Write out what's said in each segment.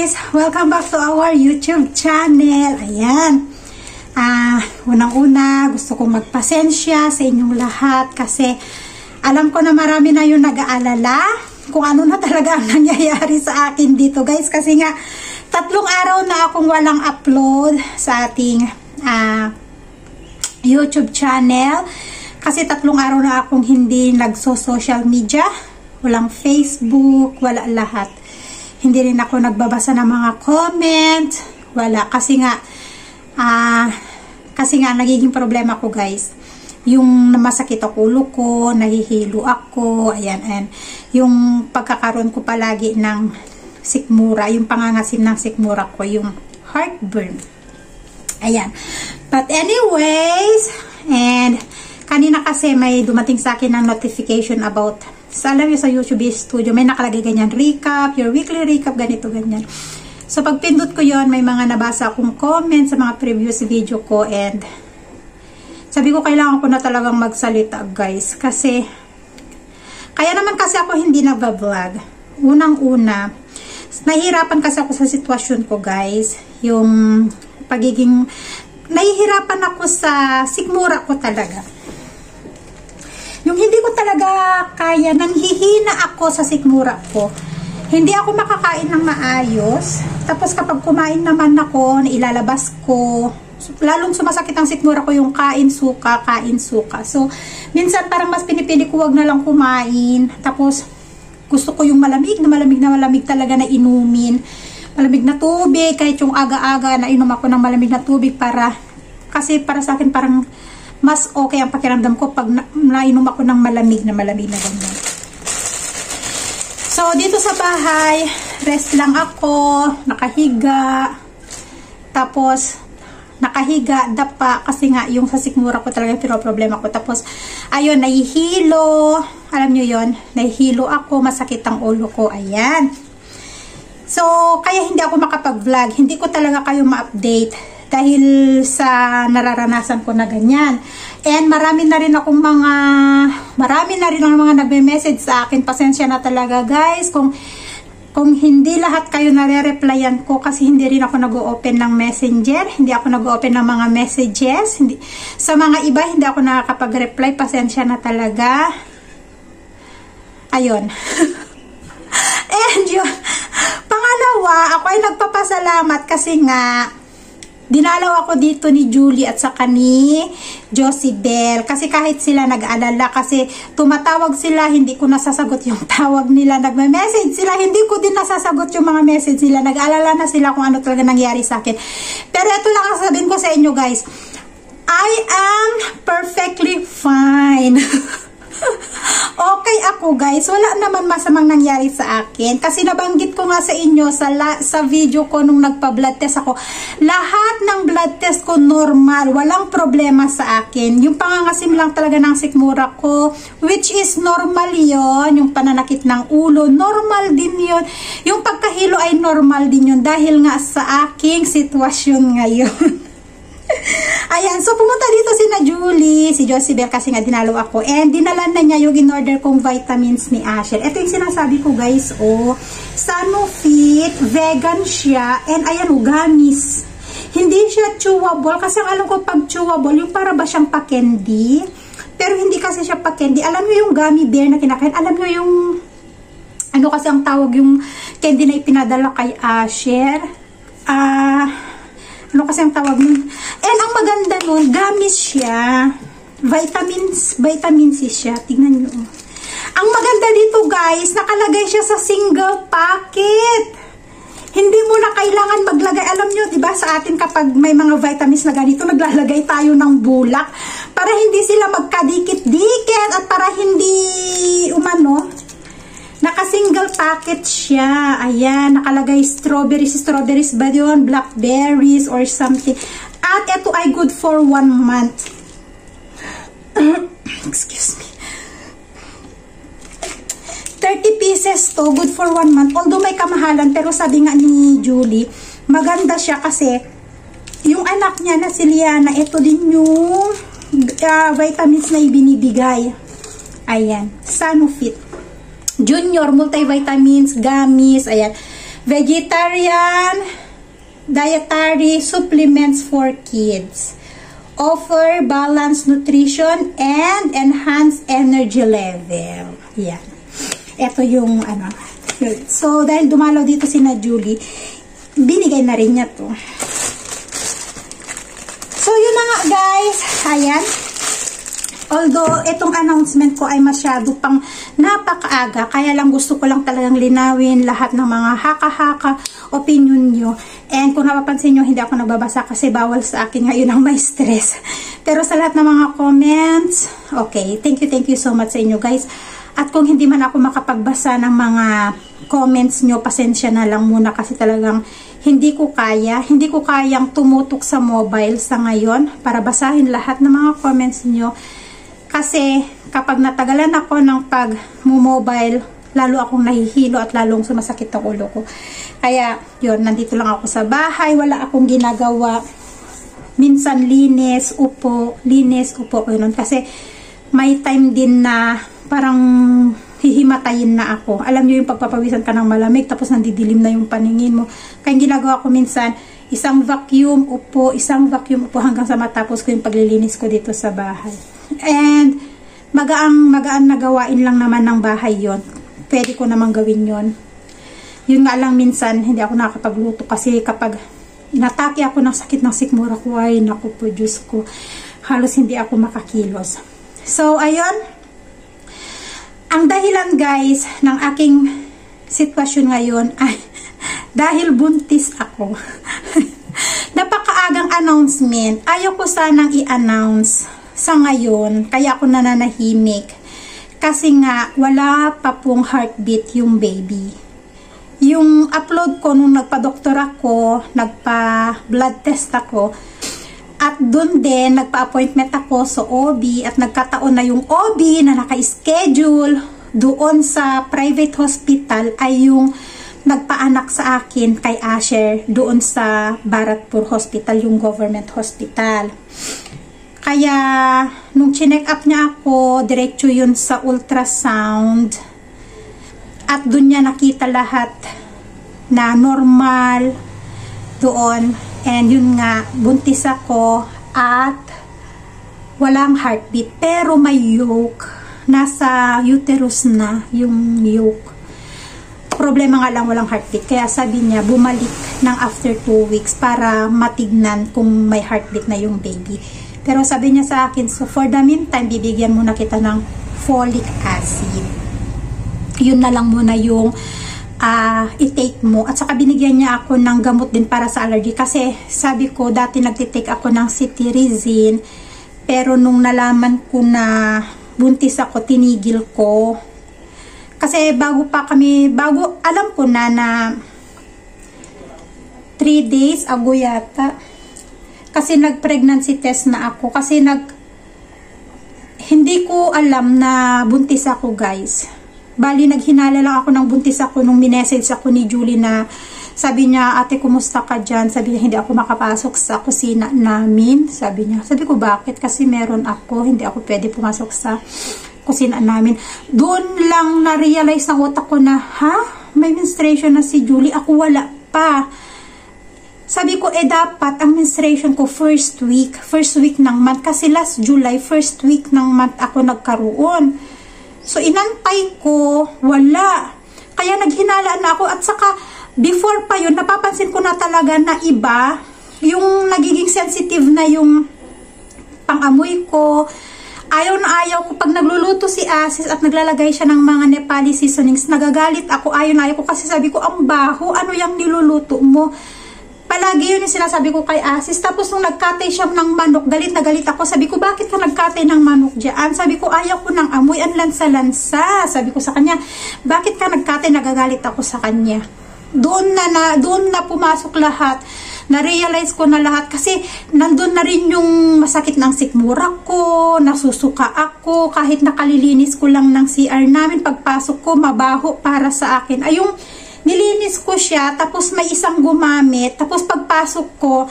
guys! Welcome back to our YouTube channel. Ayan. Unang-una, gusto kong magpasensya sa inyong lahat kasi alam ko na marami na yung nag-aalala kung ano na talaga ang nangyayari sa akin dito guys. Kasi nga, 3 araw na akong walang upload sa ating YouTube channel. Kasi 3 araw na akong hindi nagso-social media. Walang Facebook, wala lahat. Hindi rin ako nagbabasa ng mga comment. Wala. Kasi nga nagiging problema ko guys. Yung masakit ang ulo ko, nahihilo ako, ayan. Yung pagkakaroon ko palagi ng sikmura, yung pangangasim ng sikmura ko, yung heartburn. Ayan. But anyways, and kanina kasi may dumating sa akin ng notification about alam nyo sa YouTube Studio, may nakalagay ganyan, recap, your weekly recap, ganito, ganyan. So, pag pindot ko yon may mga nabasa akong comment sa mga previous video ko and sabi ko, kailangan ko na talagang magsalita, guys. Kasi, kaya naman kasi ako hindi nagbablog. Unang-una, nahihirapan kasi ako sa sitwasyon ko, guys. Yung nahihirapan ako sa sikmura ko talaga. Yung hindi ko talaga kaya, nanghihina ako sa sikmura ko. Hindi ako makakain ng maayos. Tapos kapag kumain naman ako, ilalabas ko. Lalong sumasakit ang sikmura ko yung kain suka. So, minsan parang mas pinipili ko wag na lang kumain. Tapos, gusto ko yung malamig talaga na inumin. Malamig na tubig, kahit yung aga-aga na inom ako ng malamig na tubig kasi para sa akin parang mas okay ang pakiramdam ko pag nainom ako ng malamig na ganyan. So, dito sa bahay, rest lang ako, nakahiga. Tapos, nakahiga, dapa, kasi nga, yung sa sikmura ko talaga yung problema ko. Tapos, ayun, nahihilo. Alam nyo yon, nahihilo ako, masakit ang ulo ko. Ayan. So, kaya hindi ako makapag-vlog. Hindi ko talaga kayo ma-update. Dahil sa nararanasan ko na ganyan. And marami na rin mga nagme-message sa akin. Pasensya na talaga guys. Kung hindi lahat kayo nare-replyan ko kasi hindi rin ako nag-o-open ng messenger. Hindi ako nag-o-open ng mga messages. Sa mga iba, hindi ako nakakapag-reply. Pasensya na talaga. Ayun. And yun. Pangalawa, ako ay nagpapasalamat kasi nga dinalaw ako dito ni Julie at saka ni Josibel. Kasi kahit sila nag-alala, kasi tumatawag sila, hindi ko nasasagot yung tawag nila. Nagme-message sila, hindi ko din nasasagot yung mga message nila. Nag-alala na sila kung ano talaga nangyari sa akin. Pero ito lang ang sabihin ko sa inyo guys. I am perfectly fine. Okay ako guys, wala naman masamang nangyari sa akin kasi nabanggit ko nga sa inyo sa video ko nung nagpa-blood test ako, lahat ng blood test ko normal, walang problema sa akin. Yung pangangasim lang talaga ng sikmura ko, which is normal yon, yung pananakit ng ulo, normal din yon, yung pagkahilo ay normal din yon dahil nga sa aking sitwasyon ngayon. Ayan, so pumunta dito si Josibel kasi nga dinalo ako and dinalan na niya yung in-order kong vitamins ni Asher. Ito yung sinasabi ko guys, Sanofit, vegan siya, and ayan gummies. Hindi siya chewable kasi ang alam ko pag chewable, yung para ba siyang pa-candy, pero hindi kasi siya pa-candy. Alam niyo yung gummy bear na kinakain, alam niyo yung ano kasi ang tawag yung candy na ipinadala kay Asher, ano kasi ang tawag nun? And ang maganda nun, gamis siya. Vitamin C siya. Tingnan nyo. Ang maganda dito guys, nakalagay siya sa single packet. Hindi mo na kailangan maglagay. Alam nyo, diba sa atin kapag may mga vitamins na ganito, naglalagay tayo ng bulak para hindi sila magkadikit-dikit at para hindi naka-single packet siya. Ayan, nakalagay strawberries ba yun? Blackberries or something. At ito ay good for 1 month. Excuse me. 30 pieces to, good for 1 month. Although may kamahalan, pero sabi nga ni Julie, maganda siya kasi yung anak niya na si Liana, ito din yung vitamins na ibinibigay. Ayan, Sanofit Junior multivitamins, gummies, ayan. Vegetarian dietary supplements for kids. Offer balanced nutrition and enhanced energy level. Yan. Ito yung ano. So, dahil dumalaw dito si na Julie, binigay na rin niya to. So, yun na nga guys. Ayan. Although, itong announcement ko ay masyado pang napakaaga, kaya lang gusto ko lang talagang linawin lahat ng mga haka-haka opinion nyo. And kung napapansin nyo, hindi ako nagbabasa kasi bawal sa akin ngayon ang may stress. Pero sa lahat ng mga comments, okay, thank you so much sa inyo guys. At kung hindi man ako makapagbasa ng mga comments nyo, pasensya na lang muna kasi talagang hindi ko kayang tumutok sa mobile sa ngayon para basahin lahat ng mga comments nyo. Kasi kapag natagalan ako ng pag-mobile, lalo akong nahihilo at lalong sumasakit ang ulo ko. Kaya, yun, nandito lang ako sa bahay, wala akong ginagawa. Minsan linis, upo, ganun. Kasi may time din na parang hihimatayin na ako. Alam nyo yung pagpapawisan ka ng malamig, tapos nandidilim na yung paningin mo. Kaya ginagawa ko minsan, isang vacuum upo hanggang sa matapos ko yung paglilinis ko dito sa bahay. And magaan na gawain lang naman ng bahay yon. Pwede ko namang gawin yon. Yun nga lang minsan hindi ako nakakapagluto kasi kapag inatake ako ng sakit ng sikmura ko, ay naku po Diyos ko, halos hindi ako makakilos. So ayun, ang dahilan guys ng aking sitwasyon ngayon ay dahil buntis ako. Napakaagang announcement. Ayaw ko sanang i-announce sa ngayon, kaya ako nananahimik. Kasi nga, wala pa pong heartbeat yung baby. Yung upload ko nung nagpa-doktor ako, nagpa-blood test ako, at dun din, nagpa-appointment ako sa OB, at nagkataon na yung OB na naka-schedule doon sa private hospital ay yung nagpaanak sa akin kay Asher doon sa Bharatpur Hospital, yung government hospital. Kaya, nung chinek up niya ako, diretso yun sa ultrasound. At dun niya nakita lahat na normal doon. And yun nga, buntis ako at walang heartbeat. Pero may yolk. Nasa uterus na yung yolk. Problema nga lang walang heartbeat. Kaya sabi niya, bumalik ng after 2 weeks para matignan kung may heartbeat na yung baby. Pero sabi niya sa akin, so for the meantime, bibigyan muna kita ng folic acid. Yun na lang muna yung i-take mo. At saka binigyan niya ako ng gamot din para sa allergy. Kasi sabi ko, dati nagtitake ako ng cetirizine. Pero nung nalaman ko na buntis ako, tinigil ko. Kasi bago alam ko na 3 days ago yata. Kasi nag-pregnancy test na ako. Kasi hindi ko alam na buntis ako guys. Bali, naghinala lang ako ng buntis ako nung minessage ako ni Julie na sabi niya, ate, kumusta ka dyan? Sabi niya, hindi ako makapasok sa kusina namin. Sabi niya, sabi ko, bakit? Kasi meron ako, hindi ako pwede pumasok sa kusina namin. Doon lang na-realize ng utak ko na, may menstruation na si Julie. Ako wala pa. Sabi ko, dapat ang menstruation ko first week ng month. Kasi last July, first week ng month ako nagkaroon. So, inantay ko, wala. Kaya naghinala na ako. At saka, before pa yun, napapansin ko na talaga na iba, yung nagiging sensitive na yung pang-amoy ko. Ayaw na ayaw ko. Pag nagluluto si Asis at naglalagay siya ng mga Nepali seasonings, nagagalit ako. Ayaw na ayaw ko kasi sabi ko, ang baho, ano yung niluluto mo? Palagi yun yung sinasabi ko kay Asis. Tapos nung nagkatay siya ng manok, galit na galit ako. Sabi ko, bakit ka nagkatay ng manok dyan? Sabi ko, ayaw ko ng amoy, ang lansa-lansa. Sabi ko sa kanya, bakit ka nagkatay? Nagagalit ako sa kanya. Doon na pumasok lahat. Na-realize ko na lahat kasi nandun na rin yung masakit ng sikmura ko, nasusuka ako, kahit nakalilinis ko lang ng CR namin, pagpasok ko, mabaho para sa akin. Ay, yung nilinis ko siya, tapos may isang gumamit, tapos pagpasok ko,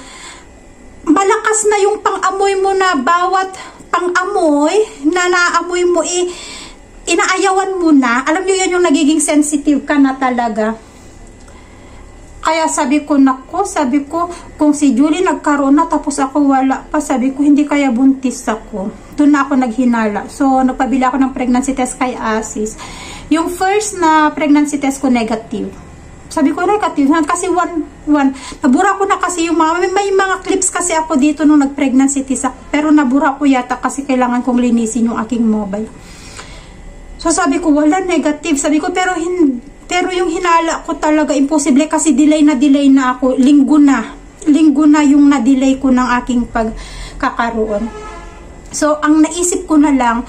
malakas na yung pang-amoy mo na bawat pang-amoy na naamoy mo, inaayawan mo na. Alam nyo yan yung nagiging sensitive ka na talaga. Kaya sabi ko, nako, sabi ko, kung si Julie nagkaroon na tapos ako wala pa, sabi ko, hindi kaya buntis ako. Doon na ako naghinala. So, nagpabili ako ng pregnancy test kay Asis. Yung first na pregnancy test ko, negative. Sabi ko, negative. Kasi nabura ko na kasi yung may mga clips kasi ako dito nung nag-pregnancy test ako. Pero nabura ko yata kasi kailangan kong linisin yung aking mobile. So, sabi ko, wala, negative. Sabi ko, pero yung hinala ko talaga, imposible kasi delay na ako. Linggo na yung na-delay ko ng aking pagkakaroon. So, ang naisip ko na lang,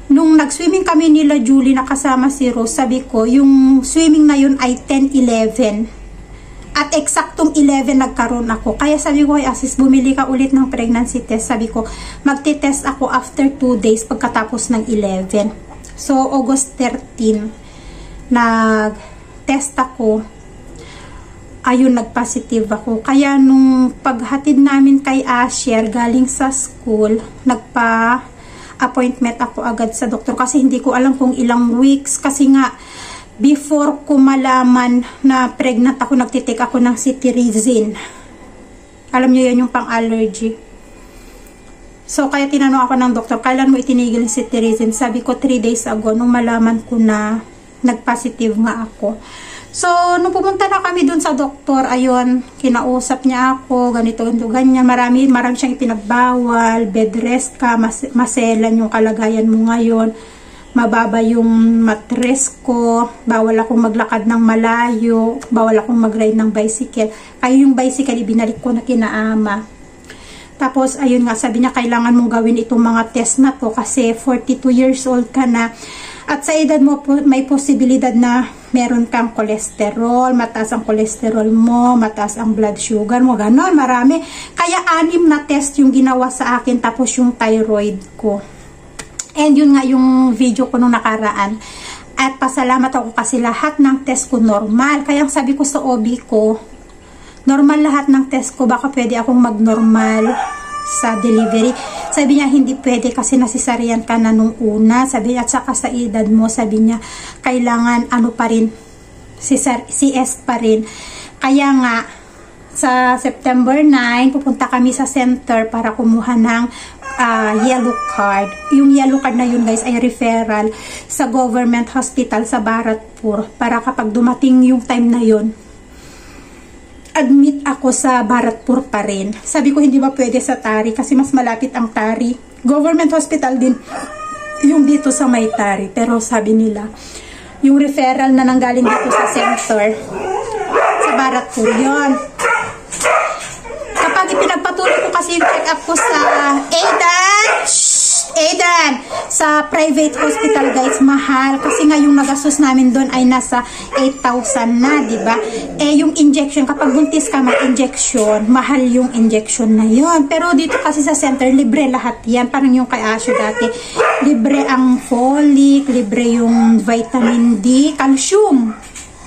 nung nag-swimming kami nila Julie, nakasama si Rose, sabi ko, yung swimming na yun ay 10-11. At eksaktong 11 nagkaroon ako. Kaya sabi ko, ay Asis, bumili ka ulit ng pregnancy test. Sabi ko, magte-test ako after 2 days pagkatapos ng 11. So, August 13, nag-test ako. Ayun, nag-positive ako. Kaya nung paghatid namin kay Asher galing sa school, nagpa-appointment ako agad sa doktor kasi hindi ko alam kung ilang weeks. Kasi nga, before ko malaman na pregnant ako, nagtitake ako ng cetirizine. Alam niyo yun, yung pang-allergy. So, kaya tinanong ako ng doktor, kailan mo itinigil yung cetirizine? Sabi ko, 3 days ago, nung malaman ko na nag-positive nga ako. So, nung pumunta na kami dun sa doktor, ayun, kinausap niya ako, ganito, ganyan, marami siyang ipinagbawal, bed rest ka, maselan yung kalagayan mo ngayon, mababa yung mattress ko, bawal akong maglakad ng malayo, bawal akong mag-ride ng bicycle. Kaya yung bicycle, ibinalik ko na kinaama. Tapos, ayun nga, sabi niya, kailangan mong gawin itong mga test na to kasi 42 years old ka na. At sa edad mo, may posibilidad na meron kang kolesterol, mataas ang kolesterol mo, mataas ang blood sugar mo, ganon, marami. Kaya 6 na test yung ginawa sa akin, tapos yung thyroid ko. And yun nga yung video ko nung nakaraan. At pasalamat ako kasi lahat ng test ko normal. Kaya sabi ko sa OB ko, normal lahat ng test ko, baka pwede akong mag-normal sa delivery. Sabi niya, hindi pwede kasi nasisarian ka na nung una. Sabi niya, at saka sa edad mo, sabi niya, kailangan ano pa rin, CS pa rin. Kaya nga, sa September 9, pupunta kami sa center para kumuha ng yellow card. Yung yellow card na yun, guys, ay referral sa government hospital sa Bharatpur para kapag dumating yung time na yun, admit ako sa Bharatpur pa rin. Sabi ko, hindi ba pwede sa Tari kasi mas malapit ang Tari. Government hospital din yung dito sa may Tari. Pero sabi nila, yung referral na nanggaling dito sa center sa Bharatpur yun. Kapag ipinagpatuloy ko kasi yung check-up ko sa Aidan, sa private hospital, guys, mahal. Kasi nga yung nagastos namin doon ay nasa 8,000 na, diba? Eh, yung injection, kapag buntis ka, may injection, mahal yung injection na yon. Pero dito kasi sa center, libre lahat yan. Parang yung kay Asho dati. Libre ang folic, libre yung vitamin D, calcium.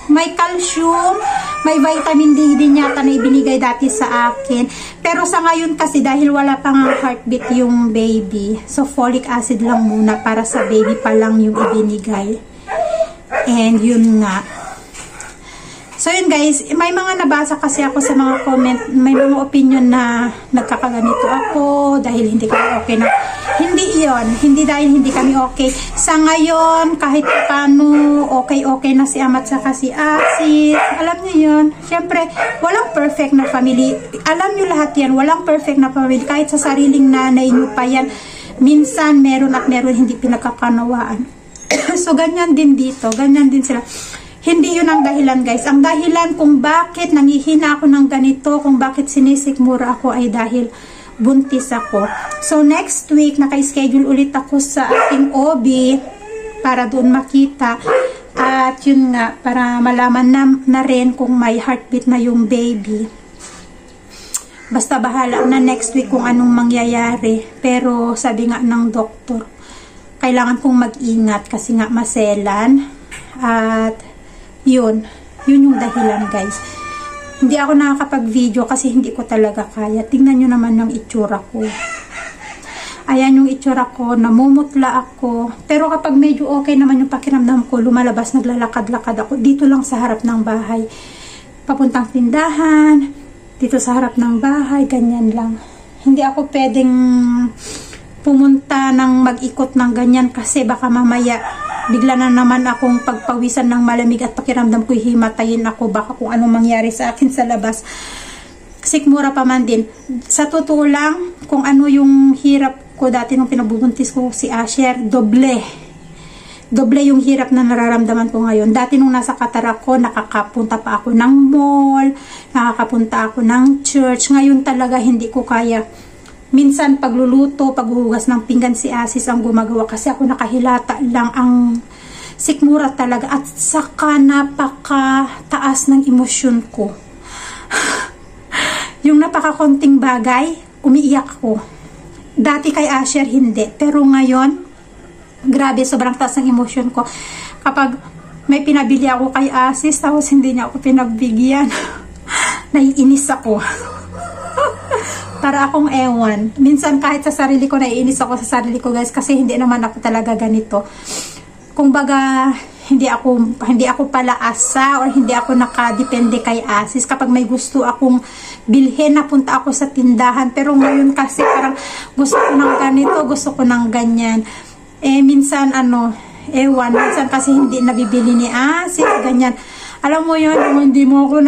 May calcium, may vitamin D din yata na ibinigay dati sa akin. Pero sa ngayon kasi dahil wala pang heartbeat yung baby, so folic acid lang muna para sa baby pa lang yung ibinigay. And yun nga. So yun guys, may mga nabasa kasi ako sa mga comment, may mga opinion na nagkakaganito ako dahil hindi kami okay na. Hindi iyon, hindi dahil hindi kami okay. Sa ngayon, kahit paano, okay na si Amat saka si Asis. Alam niyo yun, syempre, walang perfect na family. Alam niyo lahat yan, walang perfect na family. Kahit sa sariling nanay niyo pa yan, minsan meron at meron hindi pinagkakanawaan. So ganyan din dito, ganyan din sila. Hindi yun ang dahilan, guys. Ang dahilan kung bakit nangihina ako ng ganito, kung bakit sinisikmura ako ay dahil buntis ako. So, next week, naka-schedule ulit ako sa ating OB para doon makita. At yun nga, para malaman na rin kung may heartbeat na yung baby. Basta bahala na next week kung anong mangyayari. Pero, sabi nga ng doktor, kailangan kong mag-ingat kasi nga maselan. At yun yung dahilan, guys. Hindi ako nakakapag-video kasi hindi ko talaga kaya. Tingnan nyo naman yung itsura ko. Ayan yung itsura ko, namumutla ako. Pero kapag medyo okay naman yung pakiramdam ko, lumalabas, naglalakad-lakad ako dito lang sa harap ng bahay. papuntang tindahan, dito sa harap ng bahay, ganyan lang. Hindi ako pwedeng pumunta ng mag-ikot ng ganyan kasi baka mamaya bigla na naman akong pagpawisan ng malamig at pakiramdam ko himatayin ako, baka kung anong mangyari sa akin sa labas. Sikmura pa man din. Sa totoo lang, kung ano yung hirap ko dati nung pinabubuntis ko si Asher, doble yung hirap na nararamdaman ko ngayon. Dati nung nasa Qatar ako, nakakapunta pa ako ng mall, nakakapunta ako ng church. Ngayon talaga hindi ko kaya. Minsan pagluluto, paghuhugas ng pinggan si Asis ang gumagawa kasi ako nakahilata lang, ang sikmura talaga. At saka napakataas ng emosyon ko. Yung napakakonting bagay, umiiyak ko. Dati kay Asher hindi, pero ngayon grabe, sobrang taas ng emosyon ko. Kapag may pinabili ako kay Asis, tapos hindi niya ako pinagbigyan, naiinis ako. Para akong ewan. Minsan kahit sa sarili ko, naiinis ako sa sarili ko, guys, kasi hindi naman ako talaga ganito. Kumbaga, hindi ako pala asa or hindi ako nakadepende kay Asis. Kapag may gusto akong bilhin, napunta ako sa tindahan. Pero ngayon kasi parang gusto ko ng ganito, gusto ko ng ganyan. Minsan minsan kasi hindi nabibili ni Asis, ganyan. Alam mo yun, hindi mo ako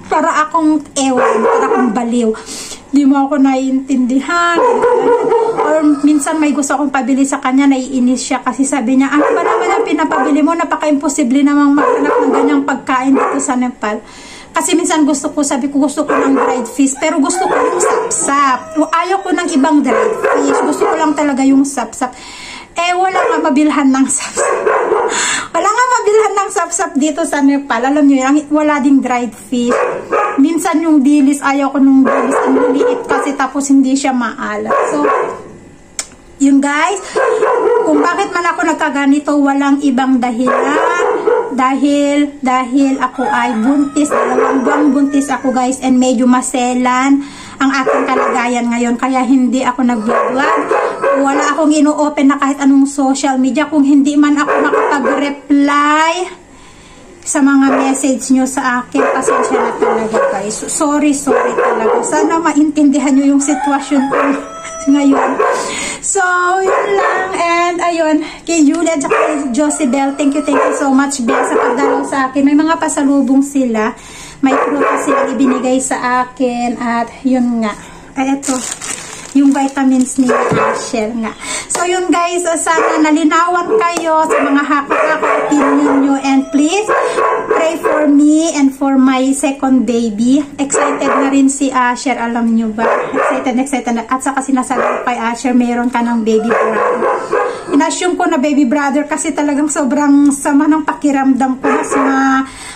para akong para akong baliw. Hindi mo ako naiintindihan. Or minsan may gusto akong pabili sa kanya, naiinis siya kasi sabi niya, ano ba naman ang pinapabili mo? Napaka-imposible namang maghanap ng ganyang pagkain dito sa Nepal. Kasi minsan gusto ko ng dried fish, pero gusto ko yung sapsap. Ayaw ko ng ibang dried fish. Gusto ko lang talaga yung sapsap. Wala nga mabilhan ng sapsap. Wala nga mabilhan ng sapsap dito sa Nepal. Alam nyo yun, wala ding dried fish. Minsan yung dilis, ayaw ko nung dilis. Ang liit kasi tapos hindi siya maalat. So, yun guys, kung bakit man ako nagkaganito, walang ibang dahilan. Dahil ako ay buntis, 2 buwang buntis ako guys, and medyo maselan ang aking kalagayan ngayon, kaya hindi ako nag-vlog. Wala akong ino-open na kahit anong social media kung hindi man ako nakapag-reply sa mga message nyo sa akin. Pasensya na talaga guys. Sorry talaga. Sana maintindihan nyo yung sitwasyon ko ngayon. So, yun lang. And, ayun, kay Julia at kay Josibel, thank you so much, Bel, sa pagdalaw sa akin. May mga pasalubong sila. May prutas sila ibinigay sa akin. At, yun nga. Ay, eto. Yung vitamins ni Asher nga. So, yun guys, sana nalinawan kayo sa mga opinion nyo. And please, pray for me and for my second baby. Excited na rin si Asher, alam nyo ba? Excited na. At saka sinasabi ko kay Asher, meron ka ng baby brother. In-assume ko na baby brother kasi talagang sobrang sama ng pakiramdam ko. Mas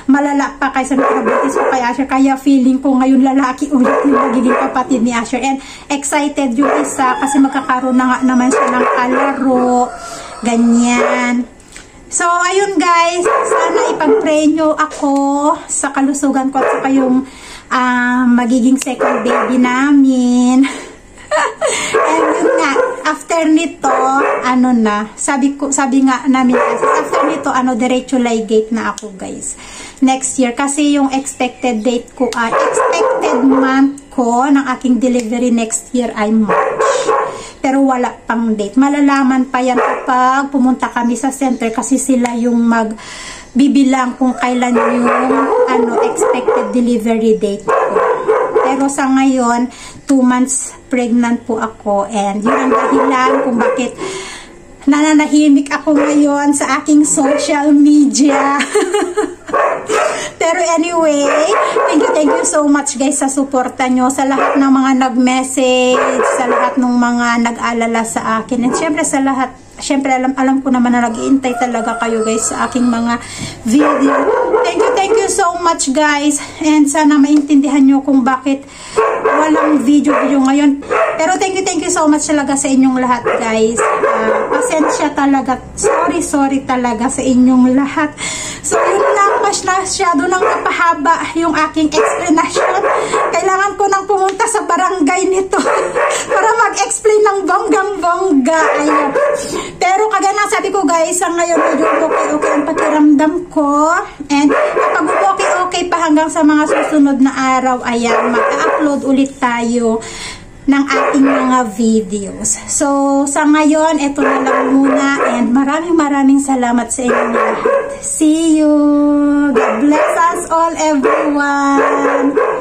malala pa kaysa nagkabuntis ko kay Asher. Kaya feeling ko ngayon lalaki ulit yung magiging kapatid ni Asher. And excited yung isa kasi magkakaroon na nga naman siya ng kalaro. Ganyan. So, ayun guys. Sana ipag-pray nyo ako sa kalusugan ko at saka yung magiging second baby namin. And yun nga, after nito, sabi nga namin, after nito, diretso Ligate na ako guys. Next year, kasi yung expected date ko, expected month ko ng aking delivery next year ay March. Pero wala pang date. Malalaman pa yan kapag pumunta kami sa center kasi sila yung magbibilang kung kailan yung expected delivery date ko. Pero sa ngayon, 2 months pregnant po ako, and yun ang dahilan kung bakit nananahimik ako ngayon sa aking social media. Pero anyway, thank you so much guys sa suporta nyo, sa lahat ng mga nag-message, sa lahat ng mga nag-alala sa akin, and syempre sa lahat, syempre alam ko naman na nag-iintay talaga kayo guys sa aking mga video. Thank you so much guys, and sana maintindihan nyo kung bakit walang video ngayon. Pero thank you so much talaga sa inyong lahat guys. Pasensya talaga, sorry talaga sa inyong lahat. So yun lang, masyado nang napahaba yung aking explanation. Kailangan ko nang pumunta sa barangay nito para mag-explain ng bonggang-bongga. Ayun. Pero kagaya na sabi ko guys, sa ngayon medyo okay ang pakiramdam ko. And kapag okay pa hanggang sa mga susunod na araw, ayan, mag-upload ulit tayo ng ating mga videos. So, sa ngayon, ito na lang muna, and maraming salamat sa inyo lahat. See you! God bless us all, everyone!